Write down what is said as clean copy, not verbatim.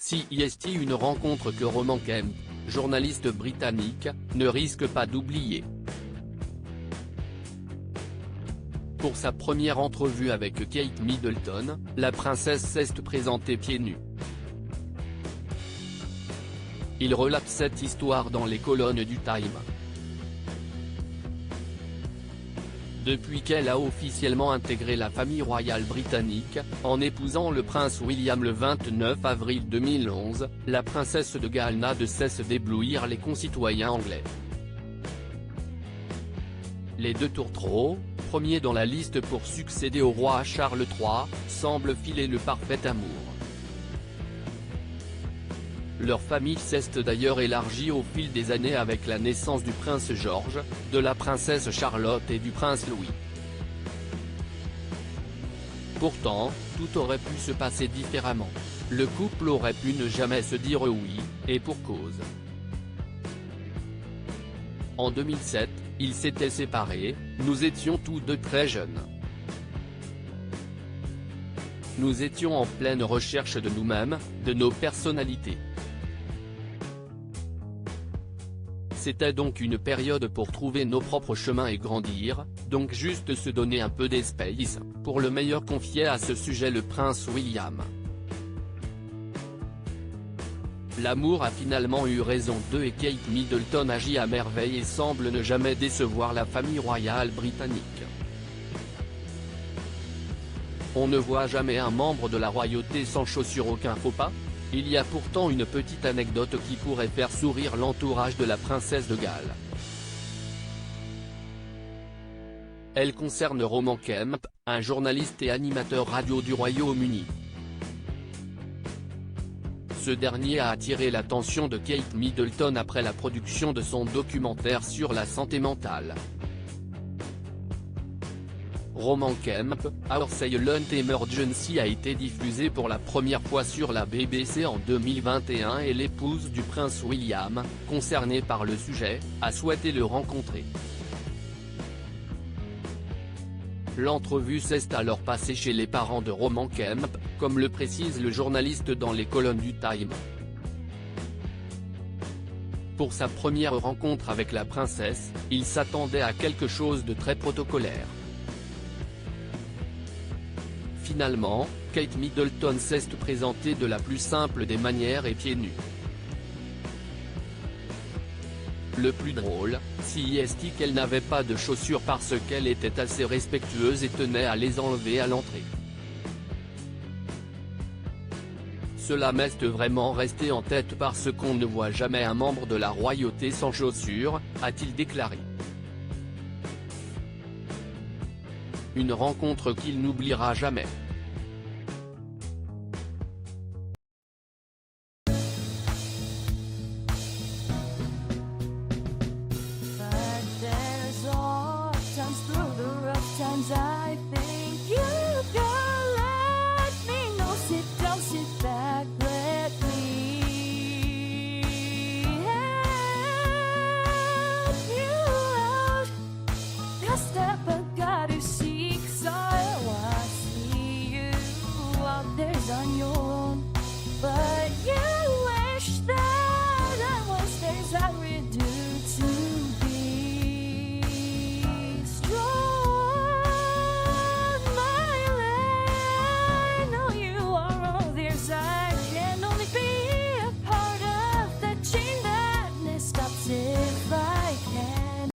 CEST, une rencontre que Roman Kemp, journaliste britannique, ne risque pas d'oublier. Pour sa première entrevue avec Kate Middleton, la princesse s'est présentée pieds nus. Il relate cette histoire dans les colonnes du Time. Depuis qu'elle a officiellement intégré la famille royale britannique, en épousant le prince William le 29 avril 2011, la princesse de Galles n'a de cesse d'éblouir les concitoyens anglais. Les deux tourtereaux, premiers dans la liste pour succéder au roi Charles III, semblent filer le parfait amour. Leur famille s'est d'ailleurs élargie au fil des années avec la naissance du prince George, de la princesse Charlotte et du prince Louis. Pourtant, tout aurait pu se passer différemment. Le couple aurait pu ne jamais se dire oui, et pour cause. En 2007, ils s'étaient séparés, nous étions tous deux très jeunes. Nous étions en pleine recherche de nous-mêmes, de nos personnalités. C'était donc une période pour trouver nos propres chemins et grandir, donc juste se donner un peu d'espace, pour le meilleur, confiait à ce sujet le prince William. L'amour a finalement eu raison d'eux et Kate Middleton agit à merveille et semble ne jamais décevoir la famille royale britannique. On ne voit jamais un membre de la royauté sans chaussures, aucun faux pas. Il y a pourtant une petite anecdote qui pourrait faire sourire l'entourage de la princesse de Galles. Elle concerne Roman Kemp, un journaliste et animateur radio du Royaume-Uni. Ce dernier a attiré l'attention de Kate Middleton après la production de son documentaire sur la santé mentale. Roman Kemp, Our Silent Emergency a été diffusé pour la première fois sur la BBC en 2021 et l'épouse du prince William, concernée par le sujet, a souhaité le rencontrer. L'entrevue s'est alors passée chez les parents de Roman Kemp, comme le précise le journaliste dans les colonnes du Time. Pour sa première rencontre avec la princesse, il s'attendait à quelque chose de très protocolaire. Finalement, Kate Middleton s'est présentée de la plus simple des manières et pieds nus. Le plus drôle, CEST, qu'elle n'avait pas de chaussures parce qu'elle était assez respectueuse et tenait à les enlever à l'entrée. Cela m'est vraiment resté en tête parce qu'on ne voit jamais un membre de la royauté sans chaussures, a-t-il déclaré. Une rencontre qu'il n'oubliera jamais. I think you can let me know. Sit down, sit back, let me help you out. Just step